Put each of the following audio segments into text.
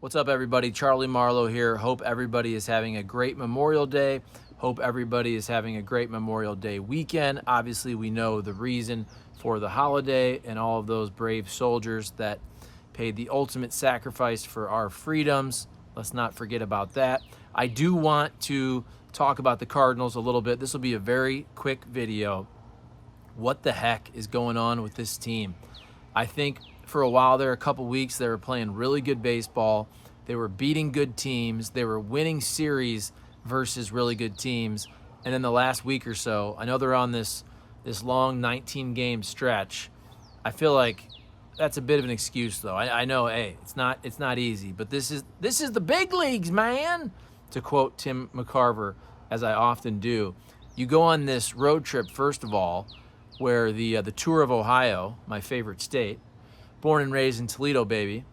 What's up, everybody? Charlie Marlow here. Hope everybody is having a great Memorial Day. Hope everybody is having a great Memorial Day weekend. Obviously, we know the reason for the holiday and all of those brave soldiers that paid the ultimate sacrifice for our freedoms. Let's not forget about that. I do want to talk about the Cardinals a little bit. This will be a very quick video. What the heck is going on with this team? I think for a while there, a couple weeks, they were playing really good baseball. They were beating good teams. They were winning series versus really good teams. And then the last week or so, I know they're on this long 19-game stretch. I feel like that's a bit of an excuse, though. I know, hey, it's not easy, but this is the big leagues, man. To quote Tim McCarver, as I often do, you go on this road trip first of all, where the tour of Ohio, my favorite state, born and raised in Toledo, baby.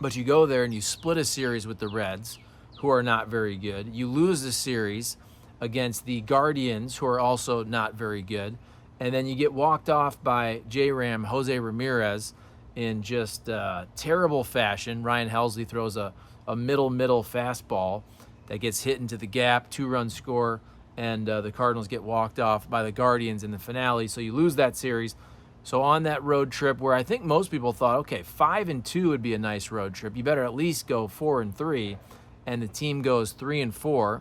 But you go there and you split a series with the Reds, who are not very good. You lose the series against the Guardians, who are also not very good. And then you get walked off by J-Ram Jose Ramirez in just terrible fashion. Ryan Helsley throws a middle fastball that gets hit into the gap, 2-run score, and the Cardinals get walked off by the Guardians in the finale. So you lose that series. So on that road trip, where I think most people thought, okay, 5-2 would be a nice road trip. You better at least go 4-3, and the team goes 3-4.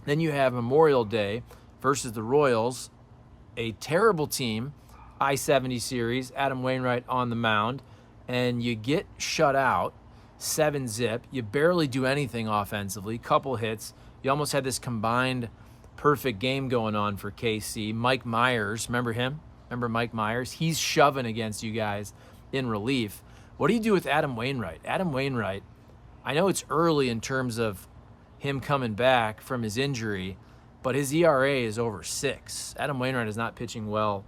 Then you have Memorial Day versus the Royals, a terrible team, I-70 series, Adam Wainwright on the mound, and you get shut out 7-zip. You barely do anything offensively, couple hits. You almost had this combined perfect game going on for KC. Mike Myers, remember him? Remember Mike Myers? He's shoving against you guys in relief. What do you do with Adam Wainwright? Adam Wainwright, I know it's early in terms of him coming back from his injury, but his ERA is over 6. Adam Wainwright is not pitching well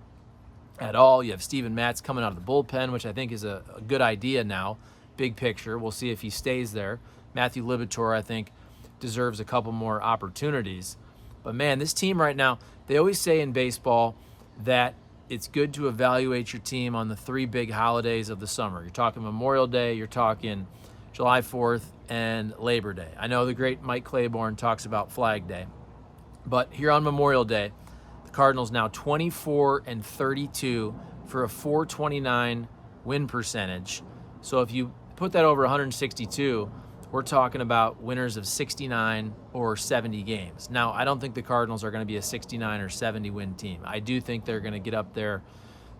at all. You have Steven Matz coming out of the bullpen, which I think is a good idea now. Big picture. We'll see if he stays there. Matthew Libator, I think, deserves a couple more opportunities. But, man, this team right now, they always say in baseball that it's good to evaluate your team on the 3 big holidays of the summer. You're talking Memorial Day, you're talking July 4th, and Labor Day. I know the great Mike Claiborne talks about Flag Day. But here on Memorial Day, the Cardinals now 24-32 for a .429 win percentage. So if you put that over 162, we're talking about winners of 69 or 70 games. Now, I don't think the Cardinals are going to be a 69 or 70 win team. I do think they're going to get up there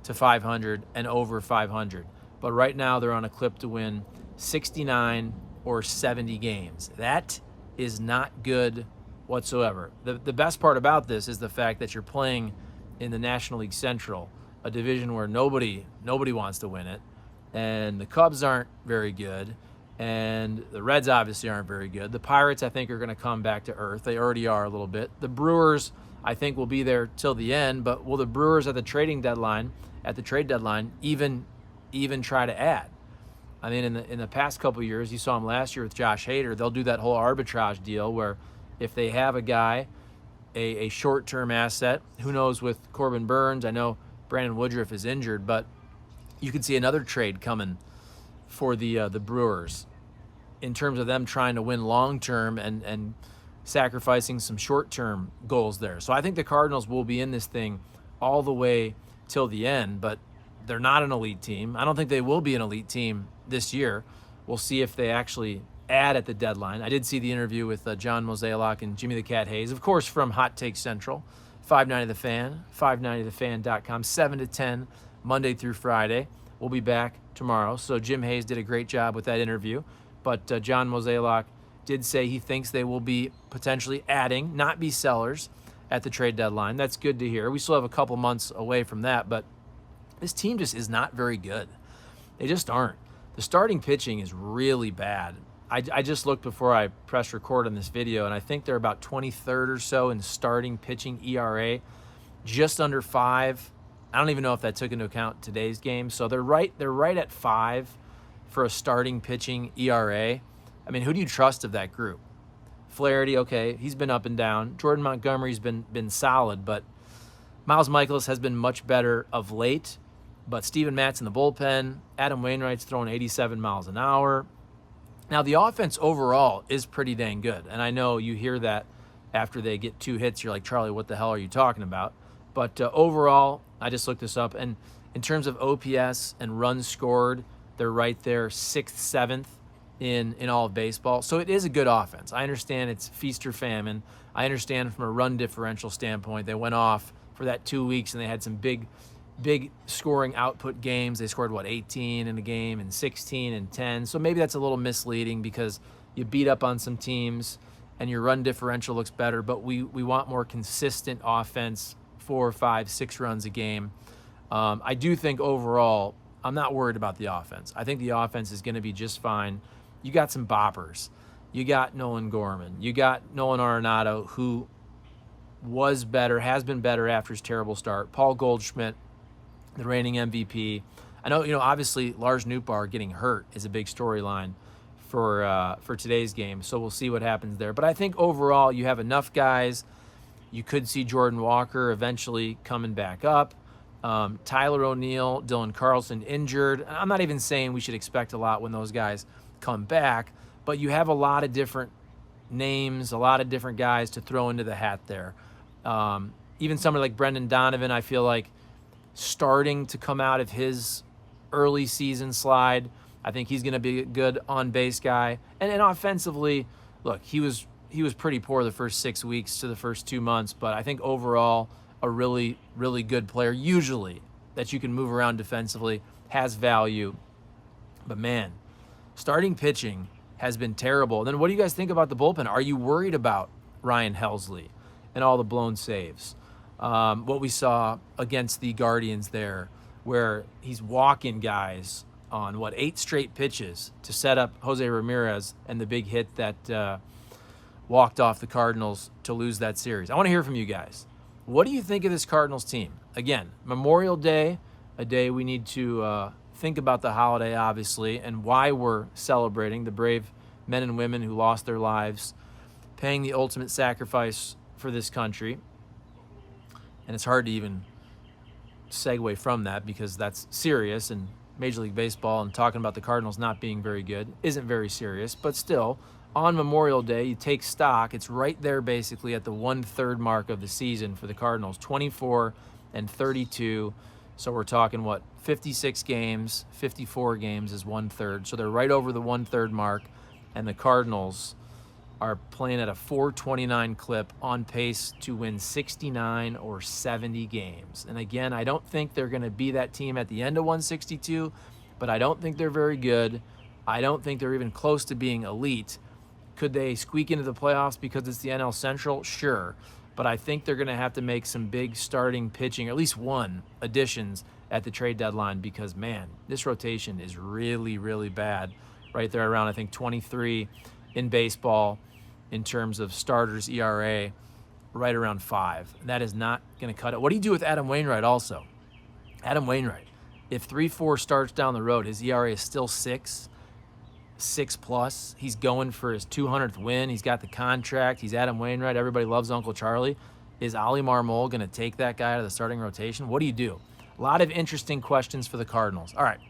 to 500 and over 500. But right now, they're on a clip to win 69 or 70 games. That is not good whatsoever. The best part about this is the fact that you're playing in the National League Central, a division where nobody wants to win it. And the Cubs aren't very good. And the Reds obviously aren't very good. The Pirates, I think, are going to come back to earth. They already are a little bit. The Brewers, I think, will be there till the end. But will the Brewers at the trade deadline, even try to add? I mean, in the past couple of years, you saw them last year with Josh Hader. They'll do that whole arbitrage deal where if they have a guy, a short-term asset, who knows with Corbin Burns. I know Brandon Woodruff is injured, but you could see another trade coming for the Brewers in terms of them trying to win long-term and sacrificing some short-term goals there. So I think the Cardinals will be in this thing all the way till the end, but they're not an elite team. I don't think they will be an elite team this year. We'll see if they actually add at the deadline. I did see the interview with John Mozeliak and Jimmy the Cat Hayes, of course, from Hot Take Central, 590 The Fan, 590thefan.com, 7 to 10, Monday through Friday. We'll be back tomorrow. So Jim Hayes did a great job with that interview. But John Mozeliak did say he thinks they will be potentially adding, not be sellers, at the trade deadline. That's good to hear. We still have a couple months away from that, but this team just is not very good. They just aren't. The starting pitching is really bad. I just looked before I pressed record on this video, and I think they're about 23rd or so in starting pitching ERA, just under 5. I don't even know if that took into account today's game. So they're right at 5 for a starting pitching ERA. I mean, who do you trust of that group? Flaherty, okay, he's been up and down. Jordan Montgomery's been solid, but Miles Michaelis has been much better of late. But Steven Matz in the bullpen, Adam Wainwright's throwing 87 miles an hour. Now, the offense overall is pretty dang good. And I know you hear that after they get 2 hits. You're like, Charlie, what the hell are you talking about? But overall, I just looked this up. And in terms of OPS and runs scored, they're right there, 6th, 7th in all of baseball. So it is a good offense. I understand it's feast or famine. I understand from a run differential standpoint, they went off for that 2 weeks and they had some big scoring output games. They scored, 18 in a game and 16 and 10. So maybe that's a little misleading because you beat up on some teams and your run differential looks better, but we want more consistent offense, 4, 5, 6 runs a game. I do think overall, I'm not worried about the offense. I think the offense is going to be just fine. You got some boppers. You got Nolan Gorman. You got Nolan Arenado, who was better, has been better after his terrible start. Paul Goldschmidt, the reigning MVP. I know, obviously Lars Nootbaar getting hurt is a big storyline for today's game, so we'll see what happens there. But I think overall you have enough guys. You could see Jordan Walker eventually coming back up. Tyler O'Neill, Dylan Carlson injured. I'm not even saying we should expect a lot when those guys come back, but you have a lot of different names, a lot of different guys to throw into the hat there. Even somebody like Brendan Donovan, I feel like starting to come out of his early season slide. I think he's going to be a good on-base guy. And offensively, look, he was pretty poor the first 6 weeks to the first 2 months, but I think overall a really, really good player, usually, that you can move around defensively, has value. But man, starting pitching has been terrible. And then what do you guys think about the bullpen? Are you worried about Ryan Helsley and all the blown saves? What we saw against the Guardians there, where he's walking guys on, 8 straight pitches to set up Jose Ramirez and the big hit that walked off the Cardinals to lose that series. I want to hear from you guys. What do you think of this Cardinals team? Again, Memorial Day, a day we need to think about the holiday, obviously, and why we're celebrating the brave men and women who lost their lives, paying the ultimate sacrifice for this country. And it's hard to even segue from that because that's serious, and Major League Baseball and talking about the Cardinals not being very good isn't very serious. But still, on Memorial Day, you take stock. It's right there basically at the 1/3 mark of the season for the Cardinals, 24 and 32. So we're talking, 56 games, 54 games is 1/3. So they're right over the 1/3 mark, and the Cardinals are playing at a 429 clip, on pace to win 69 or 70 games. And again, I don't think they're going to be that team at the end of 162, but I don't think they're very good. I don't think they're even close to being elite. Could they squeak into the playoffs because it's the NL Central? Sure. But I think they're going to have to make some big starting pitching, or at least one, additions at the trade deadline because, man, this rotation is really, really bad. Right there around, I think, 23 in baseball in terms of starters ERA, right around 5. That is not going to cut it. What do you do with Adam Wainwright also? Adam Wainwright, if 3-4 starts down the road, his ERA is still 6+ He's going for his 200th win. He's got the contract. He's Adam Wainwright. Everybody loves Uncle Charlie. Is Oli Marmol going to take that guy out of the starting rotation? What do you do? A lot of interesting questions for the Cardinals. All right,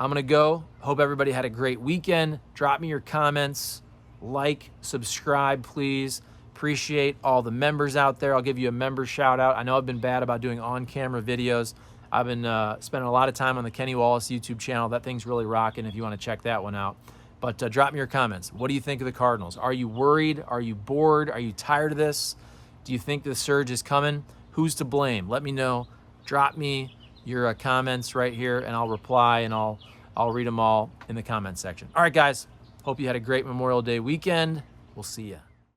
I'm going to go. Hope everybody had a great weekend. Drop me your comments. Like, subscribe, please. Appreciate all the members out there. I'll give you a member shout out. I know I've been bad about doing on-camera videos. I've been spending a lot of time on the Kenny Wallace YouTube channel. That thing's really rocking if you want to check that one out. But drop me your comments. What do you think of the Cardinals? Are you worried? Are you bored? Are you tired of this? Do you think the surge is coming? Who's to blame? Let me know. Drop me your comments right here, and I'll reply, and I'll read them all in the comments section. All right, guys. Hope you had a great Memorial Day weekend. We'll see ya.